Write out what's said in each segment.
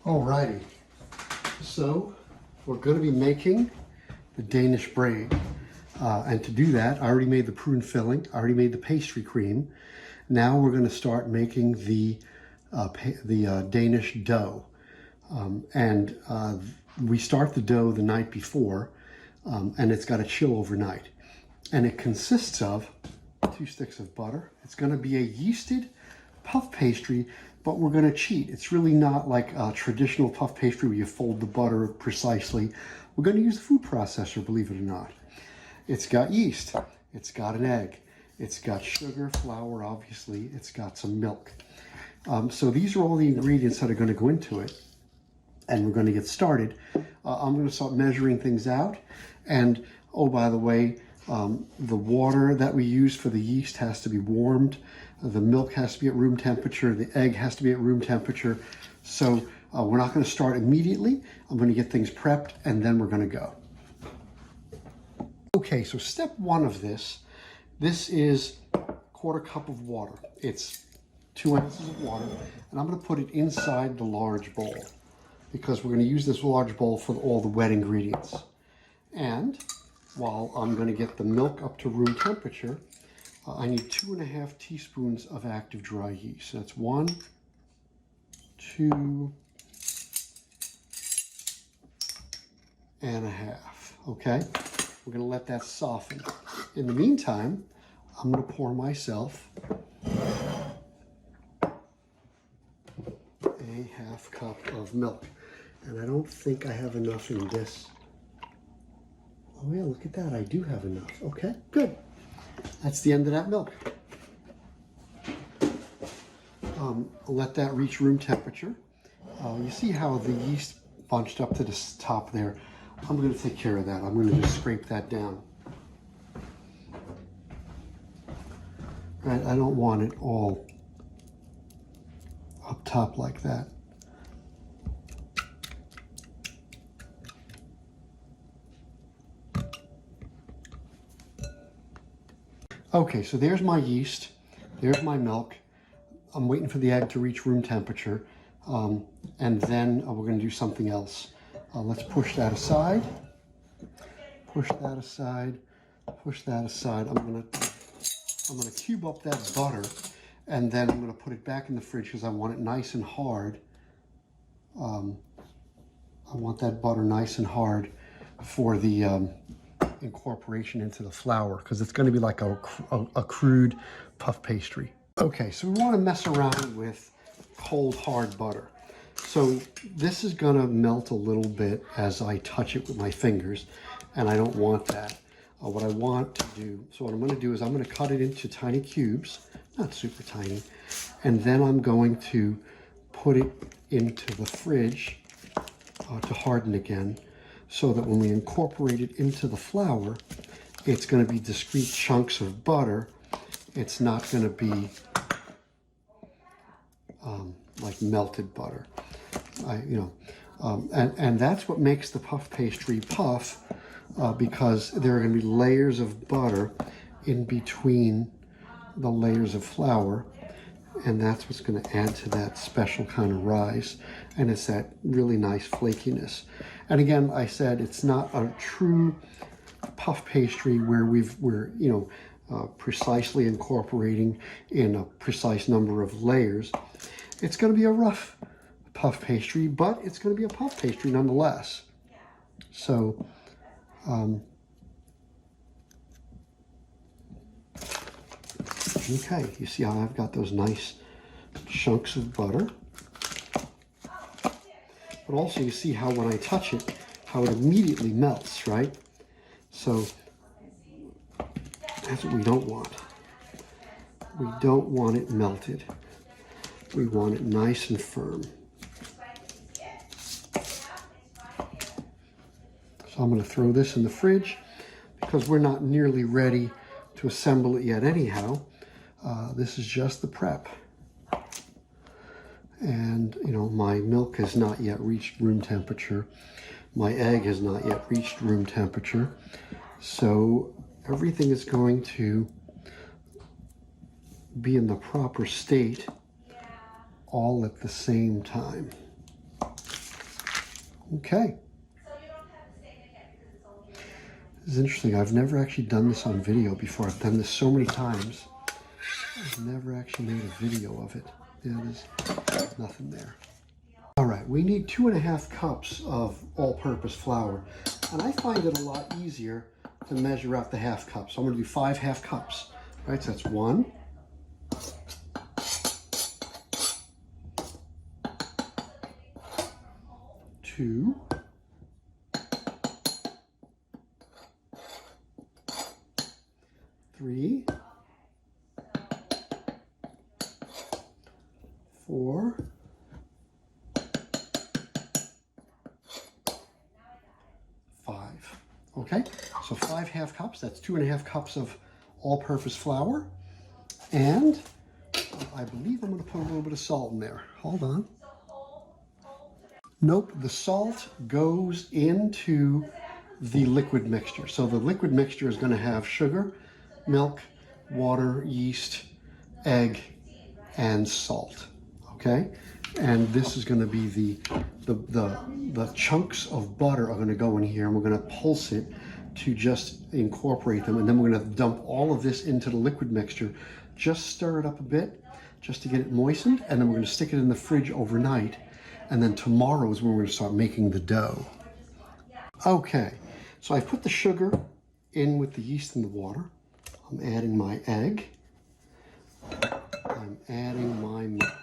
Alrighty, so we're going to be making the Danish braid. And to do that, I already made the prune filling, I already made the pastry cream. Now we're going to start making the Danish dough. We start the dough the night before, and it's got to chill overnight. And it consists of 2 sticks of butter. It's going to be a yeasted puff pastry, but we're going to cheat. It's really not like a traditional puff pastry where you fold the butter precisely. We're going to use the food processor, believe it or not. It's got yeast, it's got an egg, it's got sugar, flour, obviously, it's got some milk. So these are all the ingredients that are going to go into it, and we're going to get started. I'm going to start measuring things out, and oh, by the way, the water that we use for the yeast has to be warmed. The milk has to be at room temperature. The egg has to be at room temperature. So we're not going to start immediately. I'm going to get things prepped, and then we're going to go. Okay, so step 1 of this is 1/4 cup of water. It's 2 ounces of water, and I'm going to put it inside the large bowl because we're going to use this large bowl for all the wet ingredients. And while I'm going to get the milk up to room temperature, I need 2½ teaspoons of active dry yeast. So that's 1, 2, and a half. Okay, we're going to let that soften. In the meantime, I'm going to pour myself a ½ cup of milk. And I don't think I have enough in this. Oh yeah, look at that, I do have enough. Okay, good. That's the end of that milk. Let that reach room temperature. You see how the yeast bunched up to the top there? I'm going to take care of that. I'm going to just scrape that down. Right, I don't want it all up top like that. Okay, so there's my yeast, there's my milk. I'm waiting for the egg to reach room temperature, and then we're going to do something else. Let's push that aside, push that aside, push that aside. I'm going to cube up that butter, and then I'm going to put it back in the fridge because I want it nice and hard. I want that butter nice and hard for the incorporation into the flour, because it's going to be like a crude puff pastry. Okay, so we want to mess around with cold hard butter. So this is going to melt a little bit as I touch it with my fingers, and I don't want that. What I want to do, so what I'm going to do is I'm going to cut it into tiny cubes, not super tiny, and then I'm going to put it into the fridge to harden again, so that when we incorporate it into the flour, it's going to be discrete chunks of butter. It's not going to be like melted butter. And that's what makes the puff pastry puff, because there are going to be layers of butter in between the layers of flour, and that's what's going to add to that special kind of rise, and it's that really nice flakiness. And again, I said it's not a true puff pastry where we're precisely incorporating in a precise number of layers. It's going to be a rough puff pastry, but it's going to be a puff pastry nonetheless. So okay, you see how I've got those nice chunks of butter? But also you see how when I touch it, how it immediately melts, right? So that's what we don't want. We don't want it melted. We want it nice and firm. So I'm going to throw this in the fridge because we're not nearly ready to assemble it yet anyhow. This is just the prep. And, my milk has not yet reached room temperature. My egg has not yet reached room temperature. So everything is going to be in the proper state all at the same time. Okay. This is interesting. I've never actually done this on video before. I've done this so many times. I've never actually made a video of it. Yeah, there's nothing there. All right, we need 2½ cups of all-purpose flour. And I find it a lot easier to measure out the ½ cup. So I'm gonna do 5 ½ cups. All right, so that's 1, 2, 3, 4, 5. Okay, so 5 ½ cups, that's 2½ cups of all-purpose flour. And I believe I'm going to put a little bit of salt in there. Hold on. Nope, the salt goes into the liquid mixture. So the liquid mixture is going to have sugar, milk, water, yeast, egg, and salt. Okay, and this is going to be the chunks of butter are going to go in here, and we're going to pulse it to just incorporate them, and then we're going to dump all of this into the liquid mixture. Just stir it up a bit, just to get it moistened, and then we're going to stick it in the fridge overnight, and then tomorrow is when we're going to start making the dough. Okay, so I've put the sugar in with the yeast and the water. I'm adding my egg. I'm adding my milk.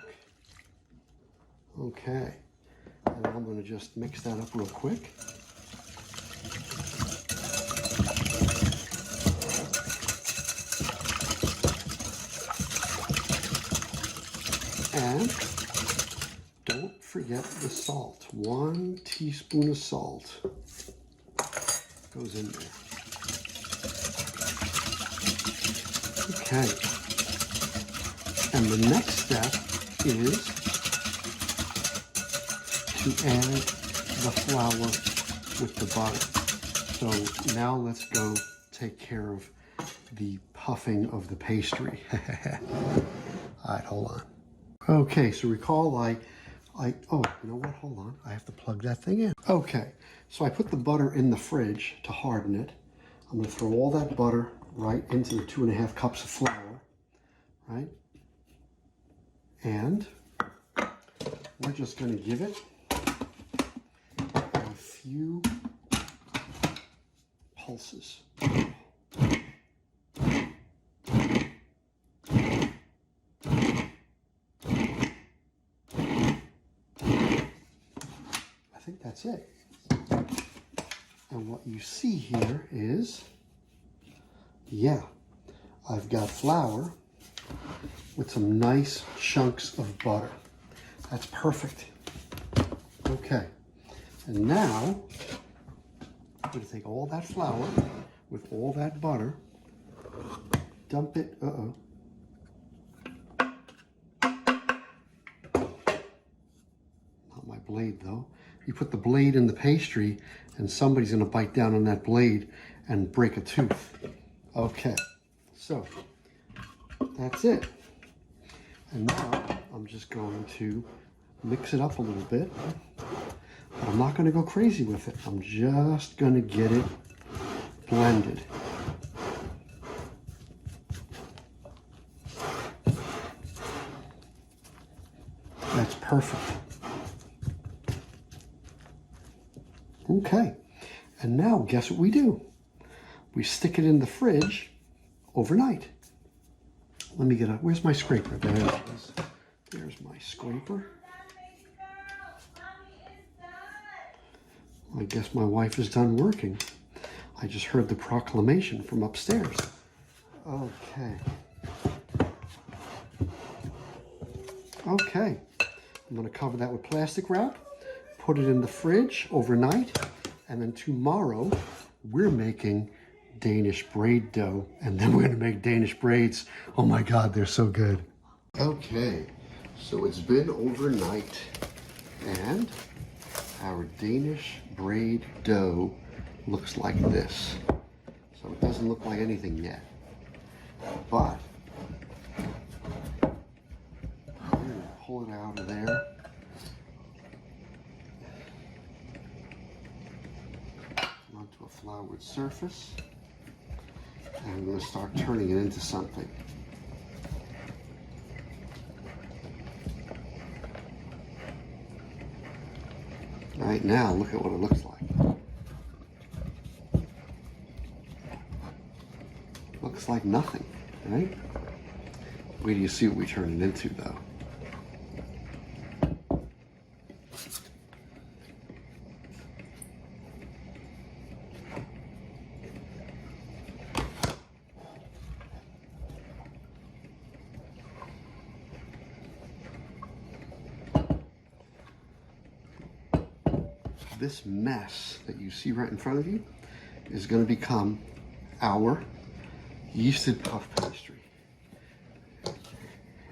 Okay, and I'm going to just mix that up real quick. And don't forget the salt. 1 teaspoon of salt goes in there. Okay. And the next step is to add the flour with the butter. So now let's go take care of the puffing of the pastry. All right, hold on. Okay, so recall oh, you know what, hold on. I have to plug that thing in. Okay, so I put the butter in the fridge to harden it. I'm gonna throw all that butter right into the 2½ cups of flour, right? And we're just gonna give it a few pulses. I think that's it. And what you see here is, yeah, I've got flour with some nice chunks of butter. That's perfect. Okay, and now I'm going to take all that flour with all that butter, dump it, not my blade though. You put the blade in the pastry and somebody's going to bite down on that blade and break a tooth. Okay, so that's it. And now I'm just going to mix it up a little bit. But I'm not going to go crazy with it. I'm just going to get it blended. That's perfect. Okay, and now guess what we do? We stick it in the fridge overnight. Let me get where's my scraper? There it is. There's my scraper. I guess my wife is done working. I just heard the proclamation from upstairs. Okay. Okay, I'm gonna cover that with plastic wrap, put it in the fridge overnight, and then tomorrow we're making Danish braid dough, and then we're gonna make Danish braids. Oh my God, they're so good. Okay, so it's been overnight, and our Danish braid dough looks like this. So it doesn't look like anything yet, but I'm gonna pull it out of there. floured surface. And I'm going to start turning it into something. Right now, look at what it looks like. Looks like nothing, right? Wait till you see what we turn it into, though. This mess that you see right in front of you is going to become our yeasted puff pastry.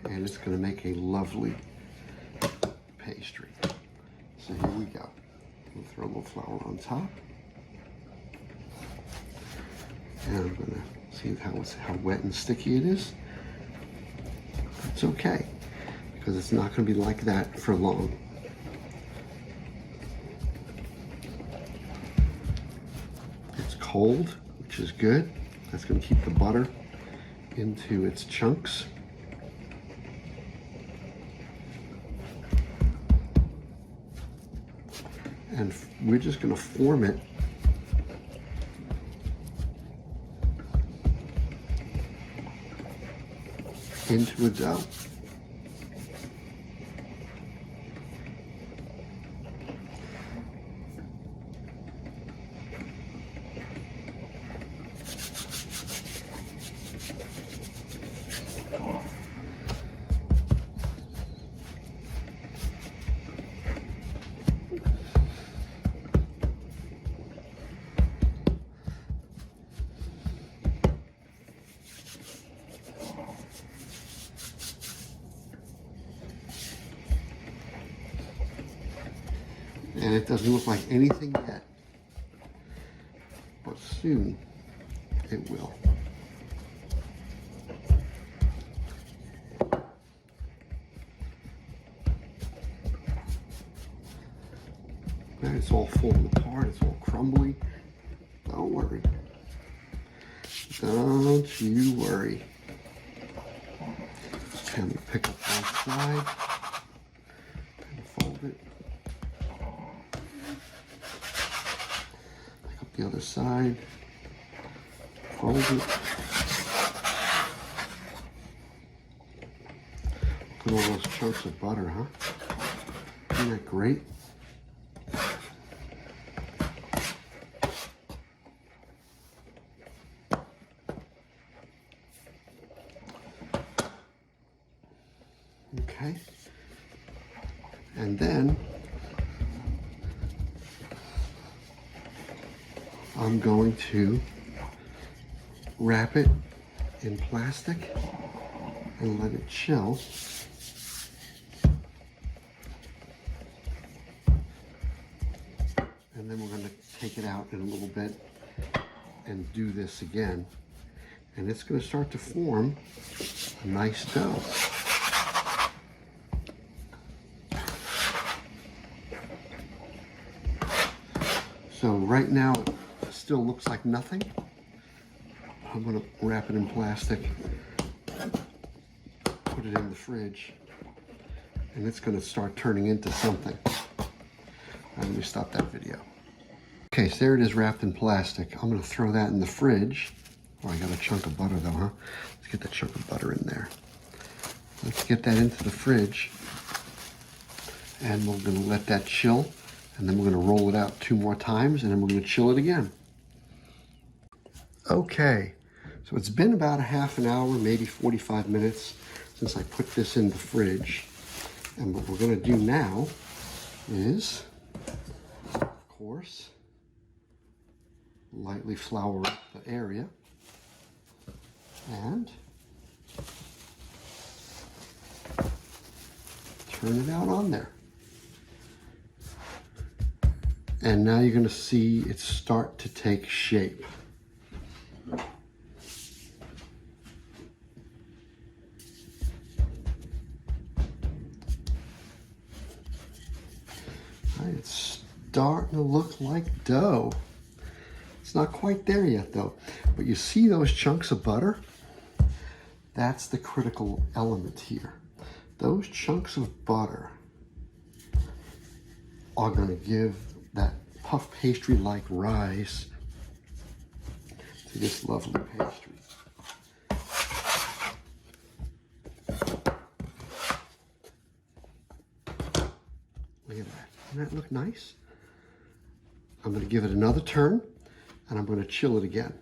And it's going to make a lovely pastry. So here we go. We'll throw a little flour on top. And I'm going to see how wet and sticky it is. It's okay, because it's not going to be like that for long. It's cold, which is good. That's going to keep the butter into its chunks. And we're just going to form it into a dough. And it doesn't look like anything yet, but soon it will. And it's all falling apart, it's all crumbly. Don't worry. Don't you worry. Okay, I'm going to pick up one side and fold it. The other side, fold it. Look at all those chunks of butter, huh? Isn't that great? Okay. And then I'm going to wrap it in plastic and let it chill. And then we're going to take it out in a little bit and do this again. And it's going to start to form a nice dough. So right now, it still looks like nothing. I'm going to wrap it in plastic, put it in the fridge, and it's going to start turning into something. Let me stop that video. Okay, so there it is wrapped in plastic. I'm going to throw that in the fridge. Oh, I got a chunk of butter though, huh? Let's get the chunk of butter in there. Let's get that into the fridge, and we're going to let that chill. And then we're going to roll it out 2 more times, and then we're going to chill it again. Okay, so it's been about a half an hour, maybe 45 minutes since I put this in the fridge. And what we're going to do now is, of course, lightly flour up the area and turn it out on there. And now you're going to see it start to take shape. It's starting to look like dough. It's not quite there yet though. But you see those chunks of butter? That's the critical element here. Those chunks of butter are going to give that puff pastry-like rise to this lovely pastry. Look at that. Doesn't that look nice? I'm going to give it another turn, and I'm going to chill it again.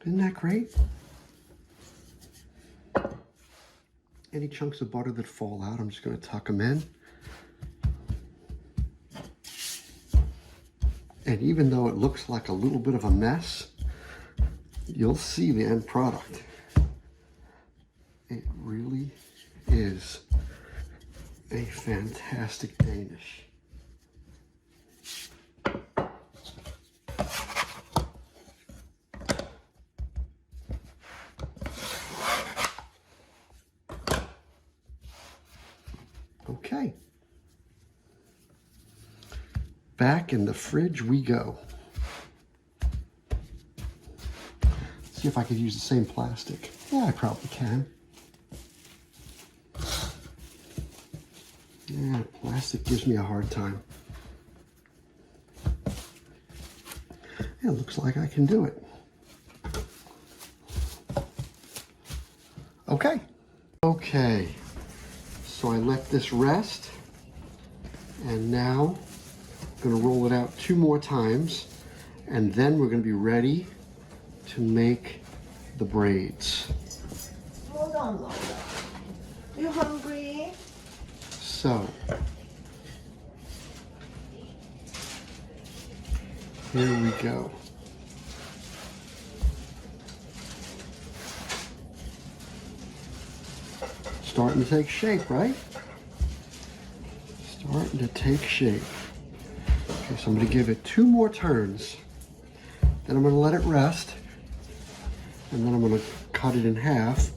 Isn't that great? Any chunks of butter that fall out, I'm just going to tuck them in. And even though it looks like a little bit of a mess, you'll see the end product. It really is a fantastic Danish. Okay. Back in the fridge we go. Let's see if I could use the same plastic. Yeah, I probably can. Yeah, plastic gives me a hard time. Yeah, it looks like I can do it. Okay. Okay. So I let this rest, and now I'm going to roll it out 2 more times, and then we're going to be ready to make the braids. Hold on, Lola. You hungry? So, here we go. Starting to take shape, right? Starting to take shape. Okay, so I'm going to give it 2 more turns. Then I'm going to let it rest. And then I'm going to cut it in half.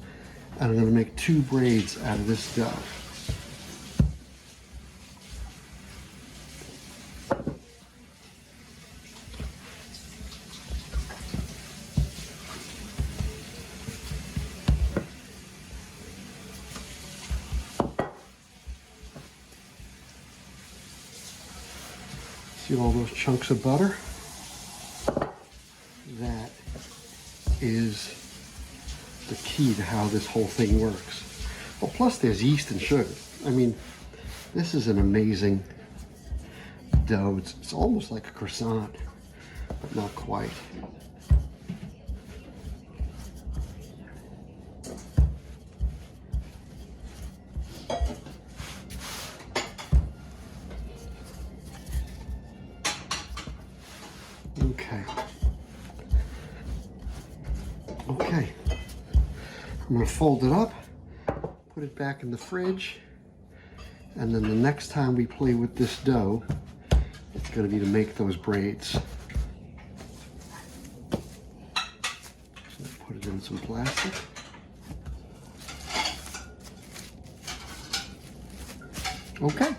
And I'm going to make 2 braids out of this dough. See all those chunks of butter? That is the key to how this whole thing works. Well, plus there's yeast and sugar. I mean, this is an amazing dough. It's almost like a croissant, but not quite. Okay. Okay. I'm going to fold it up, put it back in the fridge, and then the next time we play with this dough, it's going to be to make those braids. So put it in some plastic. Okay.